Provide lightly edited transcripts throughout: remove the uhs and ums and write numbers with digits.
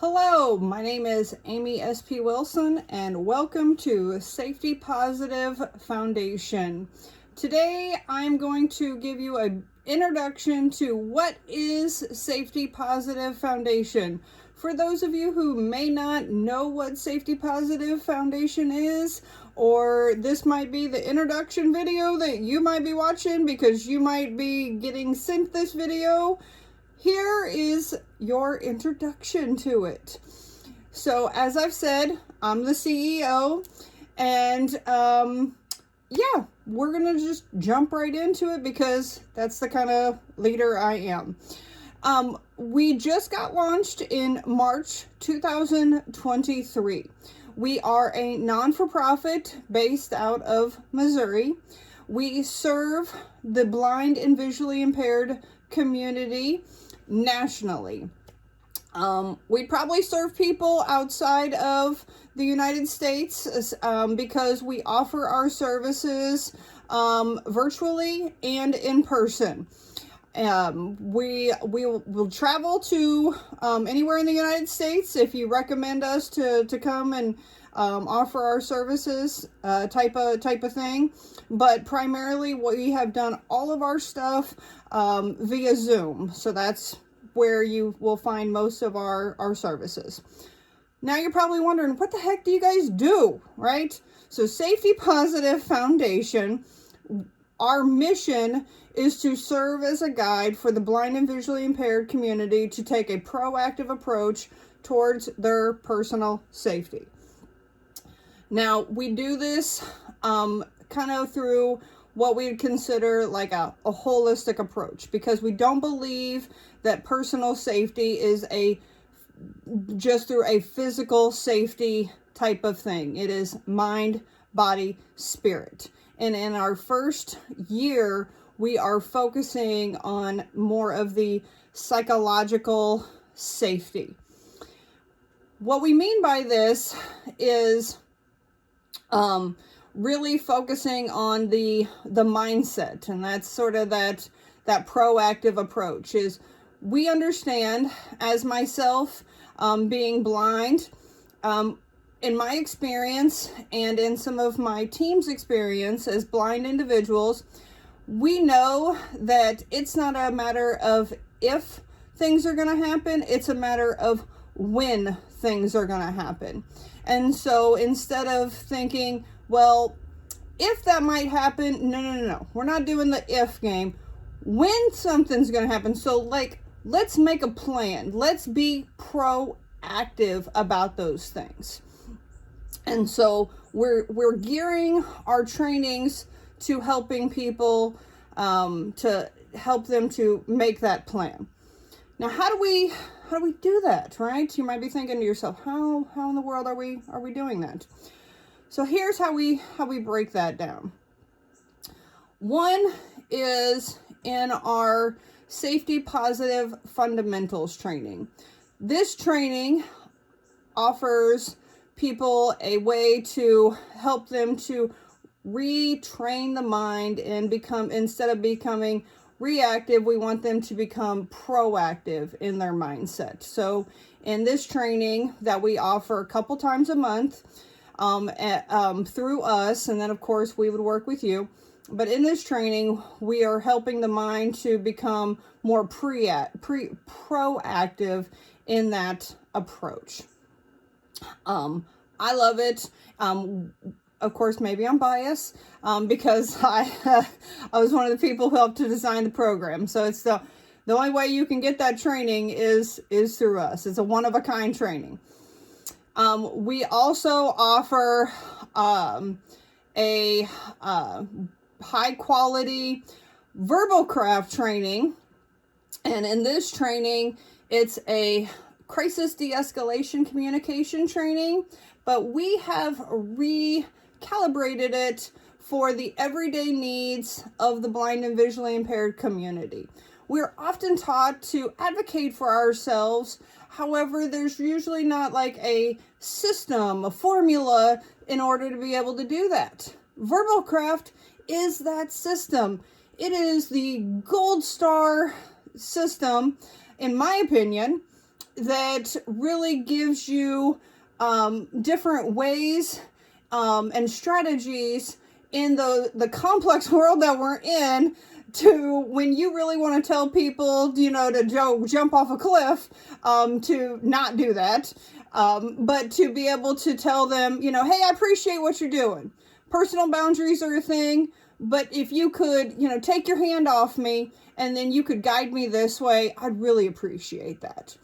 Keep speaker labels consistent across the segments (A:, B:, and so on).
A: Hello, my name is Amy S.P. Wilson, and welcome to Safety Positive Foundation. Today, I'm going to give you an introduction to what is Safety Positive Foundation. For those of you who may not know what Safety Positive Foundation is, or this might be the introduction video that you might be watching because you might be getting sent this video, here is your introduction to it. So, as I've said, I'm the CEO, and yeah, we're gonna just jump right into it because that's the kind of leader I am. We just got launched in March 2023. We are a non-for-profit based out of Missouri. We serve the blind and visually impaired community nationally. We probably serve people outside of the United States because we offer our services virtually and in person. We will travel to anywhere in the United States if you recommend us to come and offer our services, type of thing. But primarily, we have done all of our stuff via Zoom. So that's where you will find most of our services. Now you're probably wondering, what the heck do you guys do, right? So Safety Positive Foundation, our mission is to serve as a guide for the blind and visually impaired community to take a proactive approach towards their personal safety. Now, we do this kind of through what we'd consider like a holistic approach, because we don't believe that personal safety is just through a physical safety type of thing. It is mind, body, spirit. And in our first year, we are focusing on more of the psychological safety. What we mean by this is really focusing on the mindset, and that's sort of that proactive approach. Is we understand, as myself being blind, in my experience and in some of my team's experience as blind individuals, we know that it's not a matter of if things are going to happen, it's a matter of when things are going to happen. And so instead of thinking, well, if that might happen, no. We're not doing the if game. When something's going to happen. So let's make a plan. Let's be proactive about those things. And so we're gearing our trainings to helping people, to help them to make that plan. Now, how do we do that, right? You might be thinking to yourself, how in the world are we doing that? So here's how we break that down. One is in our Safety Positive Fundamentals training. This training offers people a way to help them to retrain the mind and instead of becoming reactive, we want them to become proactive in their mindset. So in this training that we offer a couple times a month, through us, and then of course we would work with you. But in this training, we are helping the mind to become more proactive in that approach. I love it. Of course, maybe I'm biased because I was one of the people who helped to design the program. So it's the only way you can get that training is through us. It's a one-of-a-kind training. We also offer a high quality verbal craft training. And in this training, it's a crisis de-escalation communication training, but we have recalibrated it for the everyday needs of the blind and visually impaired community. We're often taught to advocate for ourselves. However, there's usually not like a system, a formula in order to be able to do that. Verbal craft is that system. It is the gold star system, in my opinion, that really gives you different ways and strategies in the complex world that we're in, to when you really want to tell people, to jump off a cliff, to not do that, but to be able to tell them, hey, I appreciate what you're doing. Personal boundaries are a thing, but if you could, take your hand off me and then you could guide me this way, I'd really appreciate that.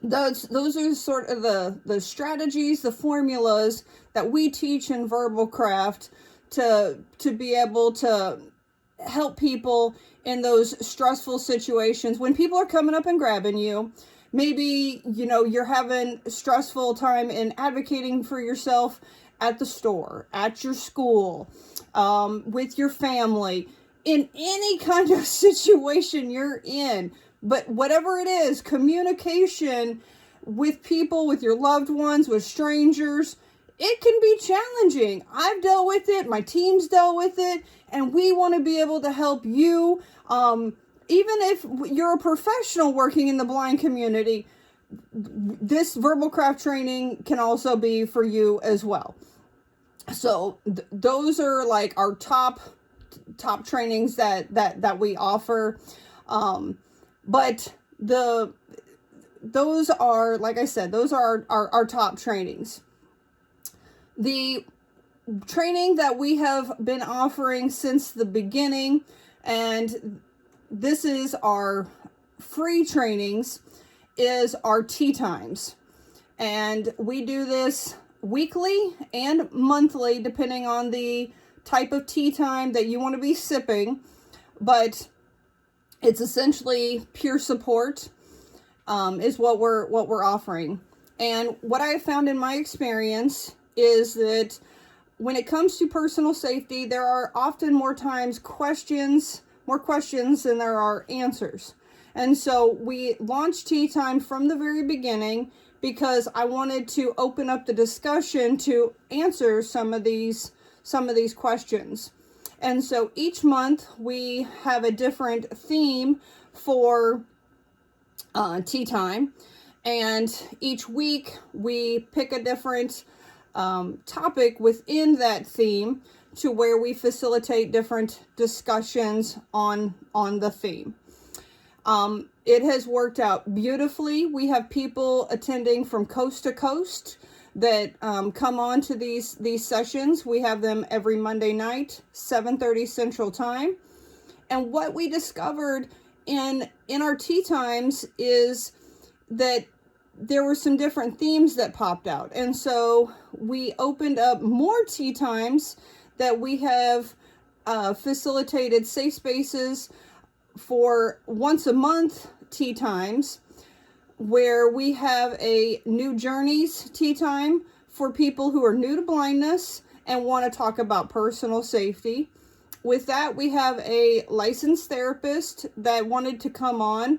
A: Those are sort of the strategies, the formulas that we teach in verbal craft to be able to help people in those stressful situations when people are coming up and grabbing you. Maybe, you're having a stressful time in advocating for yourself at the store, at your school, with your family, in any kind of situation you're in. But whatever it is, communication with people, with your loved ones, with strangers, it can be challenging. I've dealt with it. My team's dealt with it. And we want to be able to help you. Even if you're a professional working in the blind community, this verbal craft training can also be for you as well. So those are like our top trainings that we offer. But those are, like I said, those are our top trainings. The training that we have been offering since the beginning, and this is our free trainings, is our tea times. And we do this weekly and monthly, depending on the type of tea time that you want to be sipping. But it's essentially peer support, is what we're offering. And what I have found in my experience is that when it comes to personal safety, there are often more questions than there are answers. And so we launched Tea Time from the very beginning because I wanted to open up the discussion to answer some of these questions. And so each month we have a different theme for Tea Time. And each week we pick a different topic within that theme to where we facilitate different discussions on the theme. It has worked out beautifully. We have people attending from coast to coast that come on to these sessions. We have them every Monday night, 7:30 Central Time. And what we discovered in our tea times is that there were some different themes that popped out. And so we opened up more tea times that we have facilitated safe spaces for once a month tea times, where we have a new journeys tea time for people who are new to blindness and want to talk about personal safety. With that, we have a licensed therapist that wanted to come on,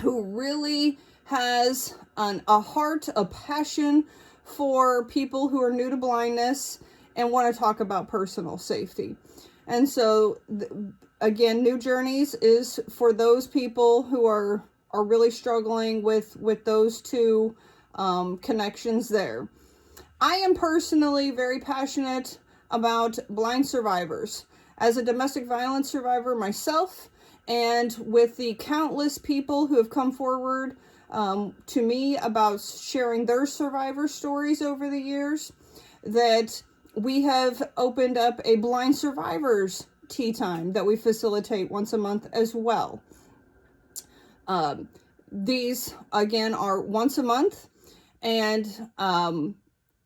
A: who really has a heart, a passion for people who are new to blindness and want to talk about personal safety. And so, again, New Journeys is for those people who are really struggling with those two connections there. I am personally very passionate about blind survivors. As a domestic violence survivor myself, and with the countless people who have come forward to me about sharing their survivor stories over the years, that we have opened up a blind survivors tea time that we facilitate once a month as well. These, again, are once a month, and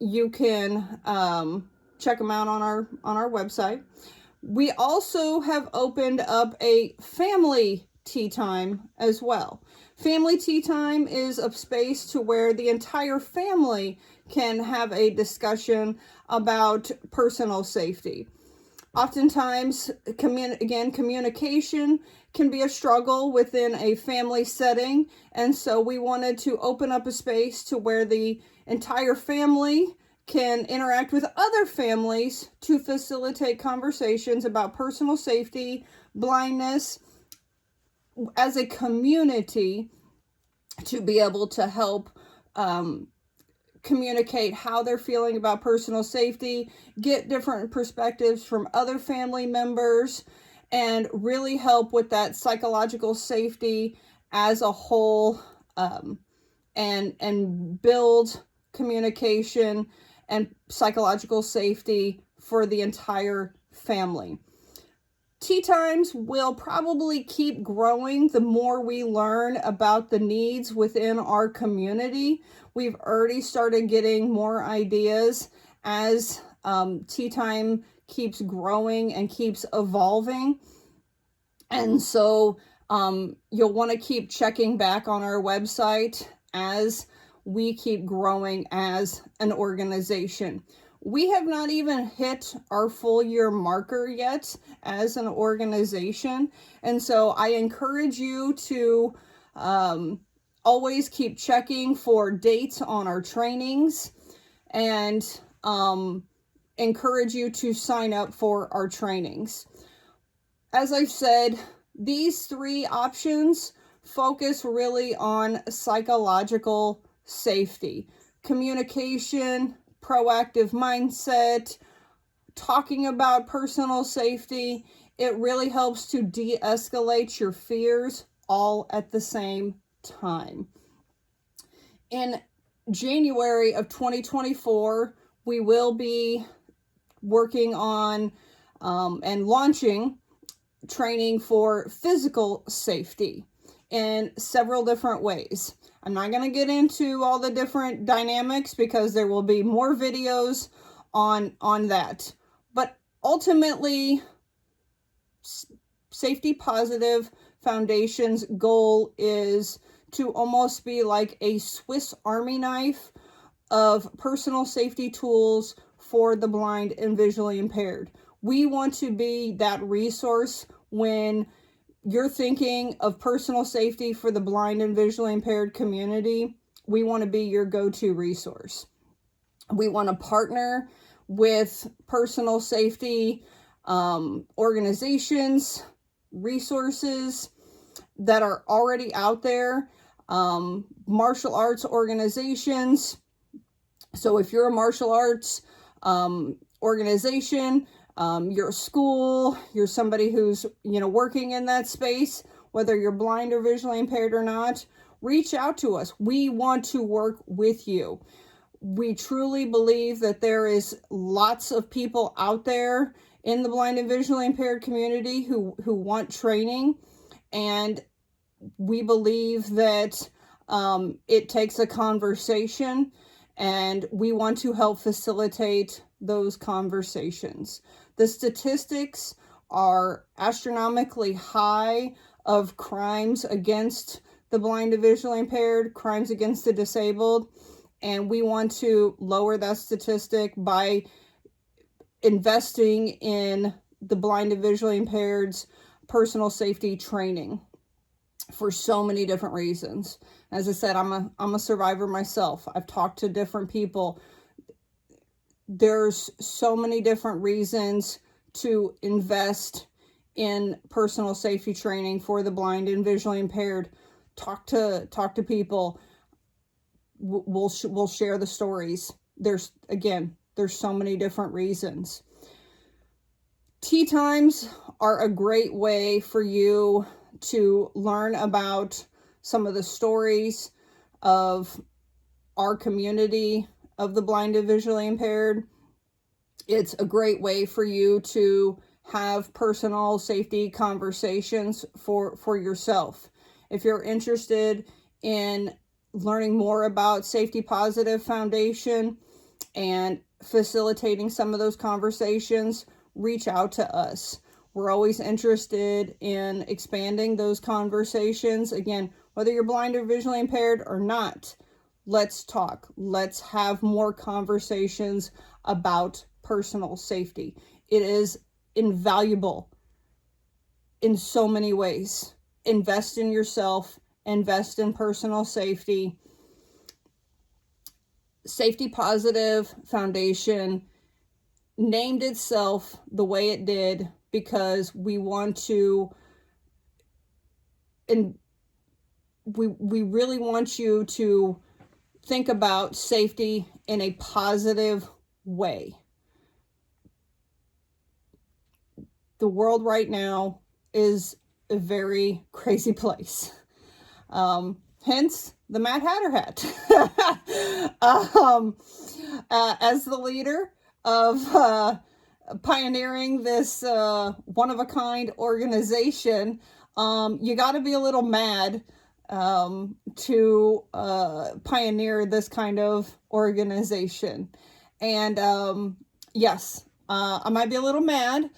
A: you can check them out on our website. We also have opened up a family tea time as well. Family tea time is a space to where the entire family can have a discussion about personal safety. Oftentimes, communication can be a struggle within a family setting, and so we wanted to open up a space to where the entire family can interact with other families to facilitate conversations about personal safety, blindness, as a community, to be able to help communicate how they're feeling about personal safety, get different perspectives from other family members, and really help with that psychological safety as a whole, and build communication and psychological safety for the entire family. Tea times will probably keep growing the more we learn about the needs within our community. We've already started getting more ideas as tea time keeps growing and keeps evolving. And so you'll want to keep checking back on our website as we keep growing as an organization. We have not even hit our full year marker yet as an organization. And so I encourage you to always keep checking for dates on our trainings, and encourage you to sign up for our trainings. As I've said, these three options focus really on psychological safety, communication, proactive mindset, talking about personal safety. It really helps to de-escalate your fears all at the same time. In January of 2024, we will be working on and launching training for physical safety in several different ways. I'm not going to get into all the different dynamics because there will be more videos on that. But ultimately, Safety Positive Foundation's goal is to almost be like a Swiss Army knife of personal safety tools for the blind and visually impaired. We want to be that resource when you're thinking of personal safety for the blind and visually impaired community. We want to be your go-to resource. We want to partner with personal safety organizations, resources that are already out there, martial arts organizations. So if you're a martial arts organization, you're a school, you're somebody who's, working in that space, whether you're blind or visually impaired or not, reach out to us. We want to work with you. We truly believe that there is lots of people out there in the blind and visually impaired community who want training. And we believe that it takes a conversation, and we want to help facilitate those conversations. The statistics are astronomically high of crimes against the blind and visually impaired, crimes against the disabled, and we want to lower that statistic by investing in the blind and visually impaired's personal safety training for so many different reasons. As I said, I'm a survivor myself. I've talked to different people. There's so many different reasons to invest in personal safety training for the blind and visually impaired. Talk to people. We'll share the stories. There's so many different reasons. Tea times are a great way for you to learn about some of the stories of our community of the blind and visually impaired. It's a great way for you to have personal safety conversations for yourself. If you're interested in learning more about Safety Positive Foundation and facilitating some of those conversations, reach out to us. We're always interested in expanding those conversations. Again, whether you're blind or visually impaired or not, let's talk. Let's have more conversations about personal safety. It is invaluable in so many ways. Invest in yourself, invest in personal safety. Safety Positive Foundation named itself the way it did because we want to we really want you to think about safety in a positive way. The world right now is a very crazy place. Hence the Mad Hatter hat. As the leader of pioneering this one-of-a-kind organization, you got to be a little mad to pioneer this kind of organization. And yes, I might be a little mad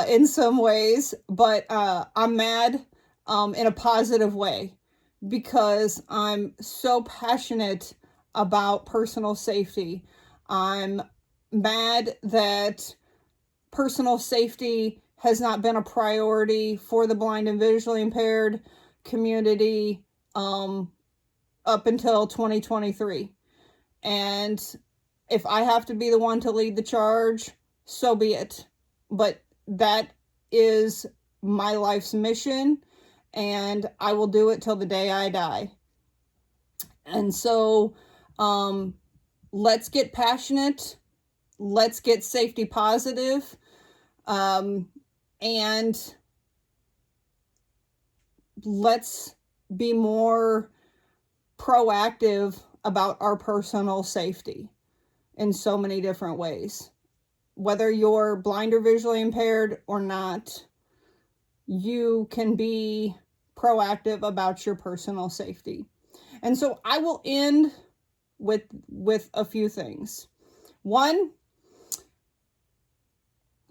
A: in some ways, but I'm mad in a positive way, because I'm so passionate about personal safety. I'm mad that personal safety has not been a priority for the blind and visually impaired community up until 2023. And if I have to be the one to lead the charge, so be it. But that is my life's mission, and I will do it till the day I die. And so let's get passionate. Let's get safety positive. And let's be more proactive about our personal safety in so many different ways. Whether you're blind or visually impaired or not, you can be proactive about your personal safety. And so I will end with a few things. One,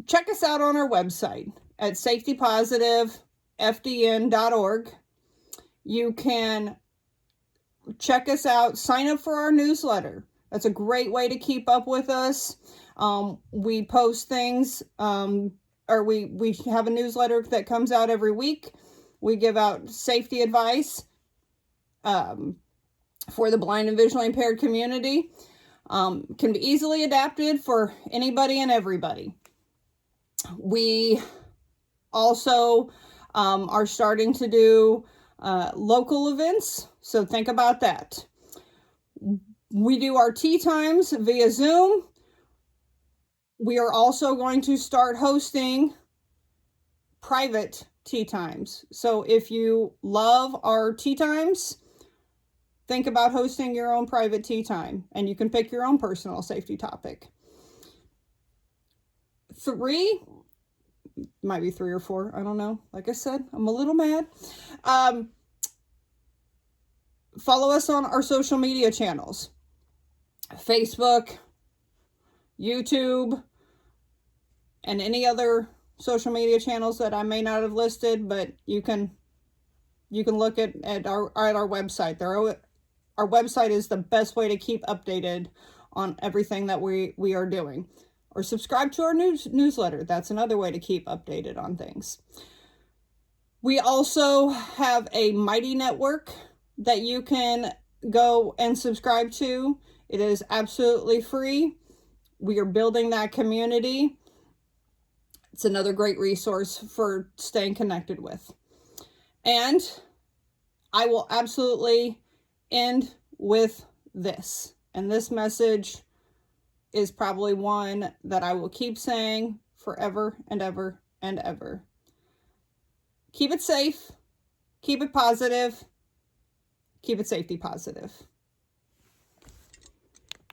A: check us out on our website at safetypositivefdn.org. You can check us out, sign up for our newsletter. That's a great way to keep up with us. We post things, or we have a newsletter that comes out every week. We give out safety advice for the blind and visually impaired community. Can be easily adapted for anybody and everybody. We also are starting to do local events, so think about that. We do our tea times via Zoom. We are also going to start hosting private tea times. So if you love our tea times, think about hosting your own private tea time, and you can pick your own personal safety topic. 3, might be 3 or 4, I don't know. Like I said, I'm a little mad. Follow us on our social media channels: Facebook, YouTube, and any other social media channels that I may not have listed, but you can look at our website. Our website is the best way to keep updated on everything that we are doing. Or subscribe to our newsletter. That's another way to keep updated on things. We also have a Mighty Network that you can go and subscribe to. It is absolutely free. We are building that community. It's another great resource for staying connected with. And I will absolutely end with this. And this message is probably one that I will keep saying forever and ever and ever. Keep it safe. Keep it positive. Keep it safety positive.